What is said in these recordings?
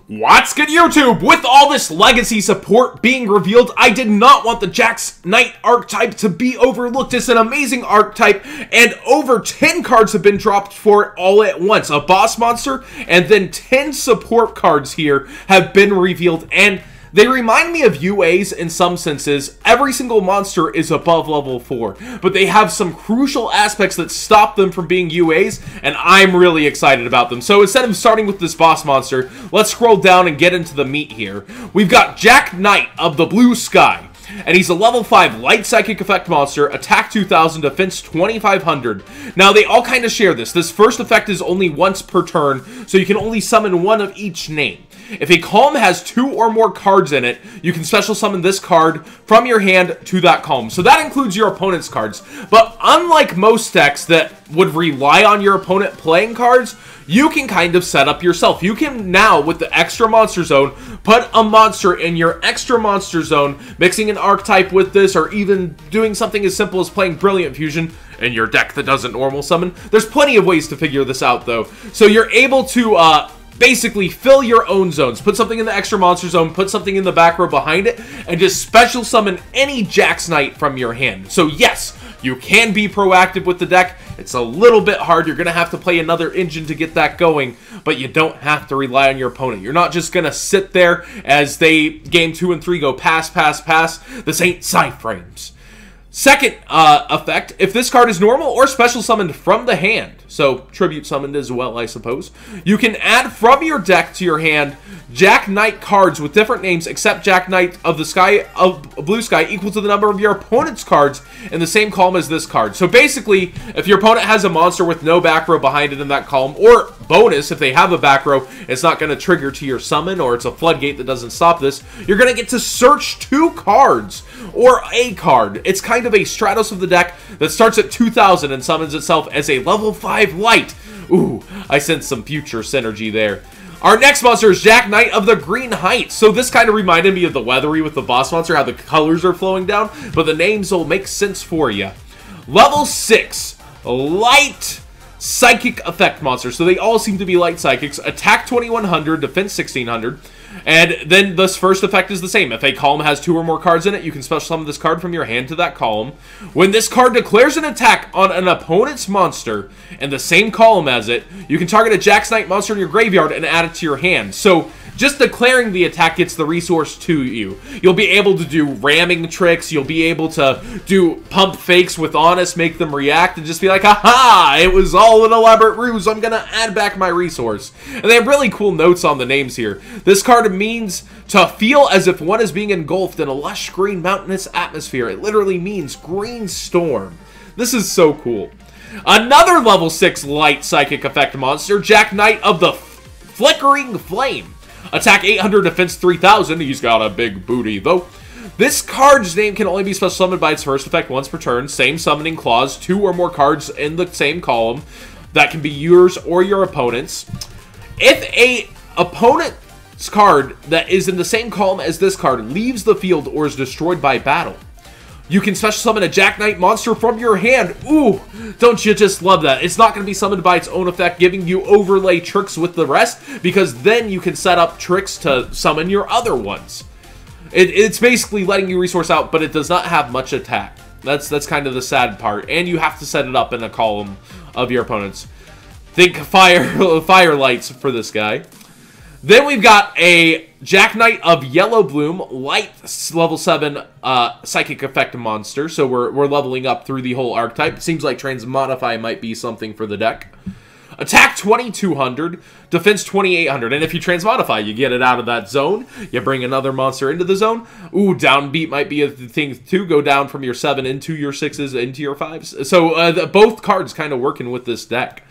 What's good, YouTube? With all this legacy support being revealed, I did not want the Mekk-Knight archetype to be overlooked. It's an amazing archetype, and over 10 cards have been dropped for it all at once. A boss monster, and then 10 support cards here have been revealed, and they remind me of UAs in some senses. Every single monster is above level 4, but they have some crucial aspects that stop them from being UAs, and I'm really excited about them. So instead of starting with this boss monster, let's scroll down and get into the meat here. We've got Mekk-Knight of the Blue Sky, and he's a level 5 light psychic effect monster, attack 2000, defense 2500. Now they all kind of share this. This first effect is only once per turn, so you can only summon one of each name. If a column has 2 or more cards in it, you can special summon this card from your hand to that column. So that includes your opponent's cards. But unlike most decks that would rely on your opponent playing cards, you can kind of set up yourself. You can now, with the extra monster zone, put a monster in your extra monster zone, mixing an archetype with this, or even doing something as simple as playing Brilliant Fusion in your deck that doesn't normal summon. There's plenty of ways to figure this out, though. So you're able to basically fill your own zones. Put something in the extra monster zone, put something in the back row behind it, and just special summon any Mekk-Knight from your hand. So yes, you can be proactive with the deck. It's a little bit hard. You're going to have to play another engine to get that going, but you don't have to rely on your opponent. You're not just going to sit there as they game 2 and 3 go pass, pass, pass. This ain't side frames. Second effect, if this card is normal or special summoned from the hand, so tribute summoned as well, I suppose, you can add from your deck to your hand Mekk-Knight cards with different names except Mekk-Knight of the Sky of Blue Sky equal to the number of your opponent's cards in the same column as this card. So basically, if your opponent has a monster with no back row behind it in that column, or bonus, if they have a back row, it's not going to trigger to your summon, or it's a floodgate that doesn't stop this, you're going to get to search 2 cards, or a card. It's kind of a Stratos of the deck that starts at 2000 and summons itself as a level 5 light. Ooh, I sense some future synergy there. Our next monster is Mekk-Knight of the Green Heights. So this kind of reminded me of the Weathery with the boss monster, how the colors are flowing down, but the names will make sense for you. Level 6, light psychic effect monster. So they all seem to be light psychics. Attack 2100, defense 1600. And then this first effect is the same. If a column has 2 or more cards in it, you can special summon this card from your hand to that column. When this card declares an attack on an opponent's monster in the same column as it, you can target a Mekk-Knight monster in your graveyard and add it to your hand. So just declaring the attack gets the resource to you. You'll be able to do ramming tricks. You'll be able to do pump fakes with Honest, make them react, and just be like, haha, it was all an elaborate ruse. I'm going to add back my resource. And they have really cool notes on the names here. This card means to feel as if one is being engulfed in a lush green mountainous atmosphere. It literally means green storm. This is so cool. Another level 6 light psychic effect monster, Mekk-Knight of the Flickering Flame. Attack 800, defense 3000. He's got a big booty, though. This card's name can only be special summoned by its first effect once per turn. Same summoning clause. 2 or more cards in the same column. That can be yours or your opponent's. If a opponent's card that is in the same column as this card leaves the field or is destroyed by battle, you can special summon a Mekk-Knight monster from your hand. Ooh, don't you just love that? It's not going to be summoned by its own effect, giving you overlay tricks with the rest, because then you can set up tricks to summon your other ones. It's basically letting you resource out, but it does not have much attack. That's kind of the sad part, and you have to set it up in a column of your opponents. Think fire lights for this guy. Then we've got a Mekk-Knight of Yellow Bloom, light level 7 psychic effect monster. So we're leveling up through the whole archetype. It seems like Transmodify might be something for the deck. Attack 2200, defense 2800. And if you Transmodify, you get it out of that zone. You bring another monster into the zone. Ooh, downbeat might be a thing too. Go down from your 7 into your 6s into your 5s. So both cards kind of working with this deck.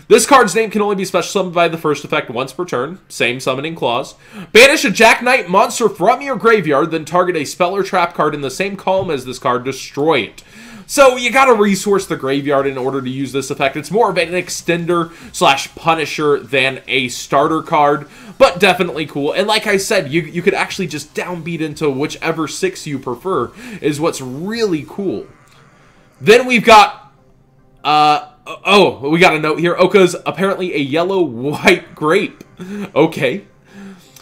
This card's name can only be special summoned by the first effect once per turn. Same summoning clause. Banish a Mekk-Knight monster from your graveyard, then target a spell or trap card in the same column as this card. Destroy it. So you gotta resource the graveyard in order to use this effect. It's more of an extender / punisher than a starter card, but definitely cool. And like I said, you could actually just downbeat into whichever 6 you prefer, is what's really cool. Then we've got oh, we got a note here. Oka's apparently a yellow-white grape. Okay.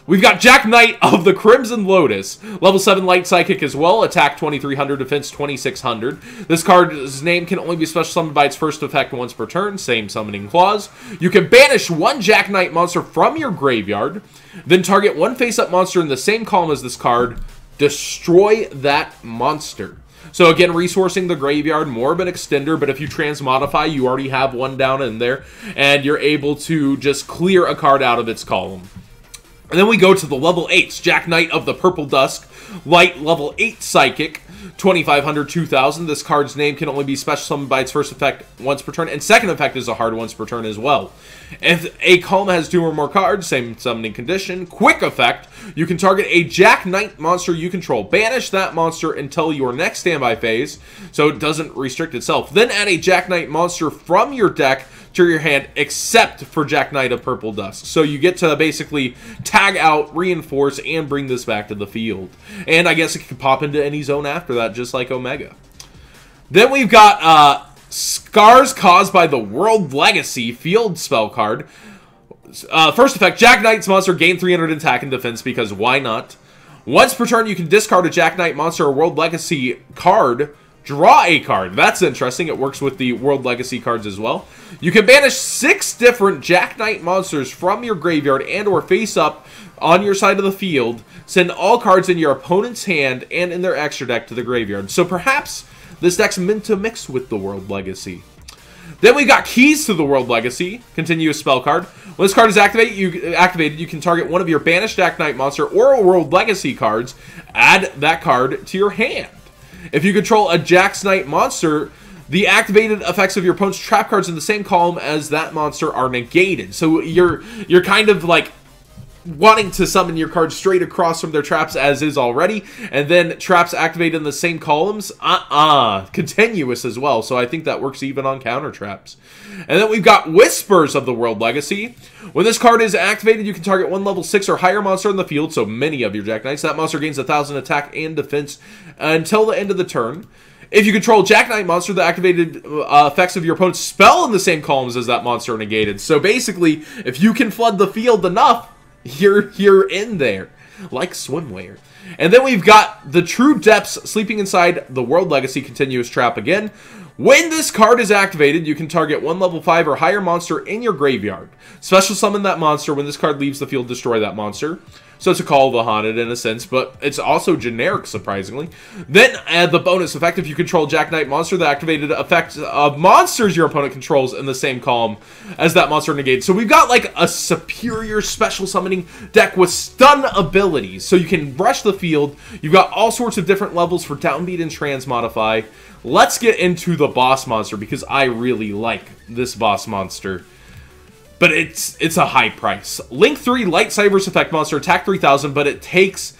We've got Jack Knight of the Crimson Lotus. Level 7 Light Psychic as well. Attack 2300, defense 2600. This card's name can only be special summoned by its first effect once per turn. Same summoning clause. You can banish one Jack Knight monster from your graveyard. Then target one face-up monster in the same column as this card. Destroy that monster. So again, resourcing the graveyard, more of an extender, but if you transmodify, you already have one down in there. And you're able to just clear a card out of its column. And then we go to the level 8s. Jack Knight of the Purple Dusk. Light level 8 Psychic. 2500, 2000. This card's name can only be special summoned by its first effect once per turn. And second effect is a hard once per turn as well. If a column has 2 or more cards, same summoning condition. Quick effect. You can target a Jack Knight monster you control. Banish that monster until your next standby phase, so it doesn't restrict itself. Then add a Jack Knight monster from your deck to your hand, except for Jack Knight of Purple Dusk. So you get to basically tag out, reinforce, and bring this back to the field. And I guess it can pop into any zone after that, just like Omega. Then we've got Scars Caused by the World Legacy field spell card. First effect, Jack Knight's monster gain 300 attack and defense, because why not? Once per turn, you can discard a Jack Knight monster or World Legacy card. Draw a card. That's interesting. It works with the World Legacy cards as well. You can banish 6 different Jack Knight monsters from your graveyard and or face up on your side of the field. Send all cards in your opponent's hand and in their extra deck to the graveyard. So perhaps this deck's meant to mix with the World Legacy. Then we got Keys to the World Legacy, continuous spell card. When this card is activated, you can target one of your banished Jack Knight monster or World Legacy cards. Add that card to your hand. If you control a Jack Knight monster, the activated effects of your opponent's trap cards in the same column as that monster are negated. So you're kind of like wanting to summon your cards straight across from their traps as is already, and then traps activated in the same columns, continuous as well. So I think that works even on counter traps. And then we've got Whispers of the World Legacy. When this card is activated, you can target one level 6 or higher monster in the field, so many of your Jack Knights. That monster gains 1000 attack and defense until the end of the turn. If you control Jack Knight monster, the activated effects of your opponent's spell in the same columns as that monster are negated. So basically, if you can flood the field enough, you're in there, like swimwear. And then we've got the True Depths sleeping inside the World Legacy continuous trap again. When this card is activated, you can target one level 5 or higher monster in your graveyard. Special summon that monster. When this card leaves the field, destroy that monster. So it's a Call of the Haunted in a sense, but it's also generic, surprisingly. Then add the bonus effect. If you control Jack Knight monster, the activated effect of monsters your opponent controls in the same column as that monster negated. So we've got like a superior special summoning deck with stun abilities. So you can rush the field. You've got all sorts of different levels for downbeat and transmodify. Let's get into the boss monster, because I really like this boss monster. But it's a high price. Link 3 Lightsabers effect monster, attack 3000, but it takes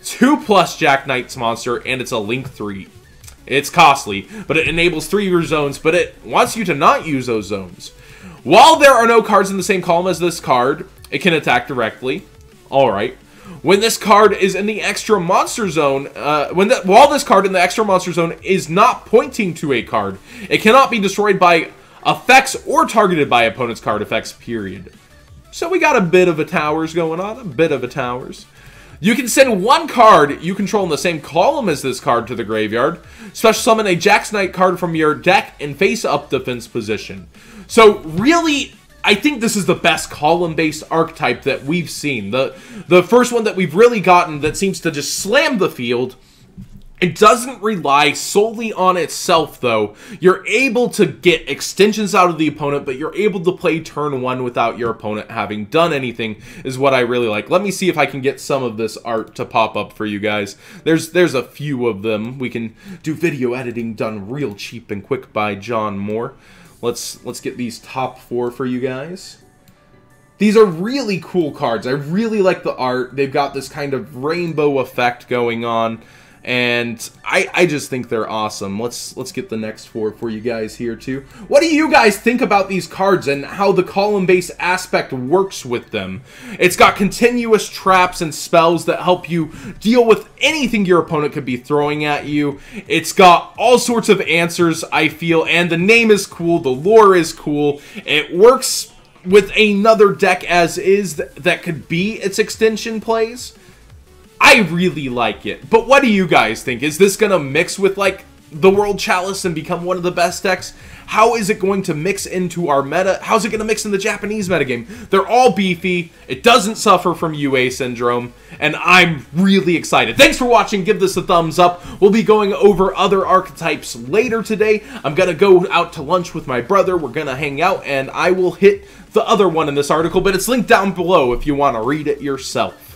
2+ Jack Knight's monster, and it's a Link 3. It's costly, but it enables 3 of your zones, but it wants you to not use those zones. While there are no cards in the same column as this card, it can attack directly. Alright. When this card is in the extra monster zone, while this card in the extra monster zone is not pointing to a card, it cannot be destroyed by effects or targeted by opponent's card effects, period. So we got a bit of a towers going on, a bit of a towers. You can send one card you control in the same column as this card to the graveyard. Special summon a Jack Knight card from your deck in face-up defense position. So really, I think this is the best column-based archetype that we've seen. The first one that we've really gotten that seems to just slam the field. It doesn't rely solely on itself, though. You're able to get extensions out of the opponent, but you're able to play turn 1 without your opponent having done anything, is what I really like. Let me see if I can get some of this art to pop up for you guys. There's a few of them. We can do video editing done real cheap and quick by John Moore. Let's get these top 4 for you guys. These are really cool cards. I really like the art. They've got this kind of rainbow effect going on. And I just think they're awesome. Let's get the next 4 for you guys here too. What do you guys think about these cards and how the column-based aspect works with them? It's got continuous traps and spells that help you deal with anything your opponent could be throwing at you. It's got all sorts of answers, I feel, and the name is cool, the lore is cool. It works with another deck as is that could be its extension plays, I really like it. But what do you guys think? Is this going to mix with, like, the World Chalice and become one of the best decks? How is it going to mix into our meta? How's it going to mix in the Japanese metagame? They're all beefy. It doesn't suffer from UA syndrome. And I'm really excited. Thanks for watching. Give this a thumbs up. We'll be going over other archetypes later today. I'm going to go out to lunch with my brother. We're going to hang out. And I will hit the other one in this article. But it's linked down below if you want to read it yourself.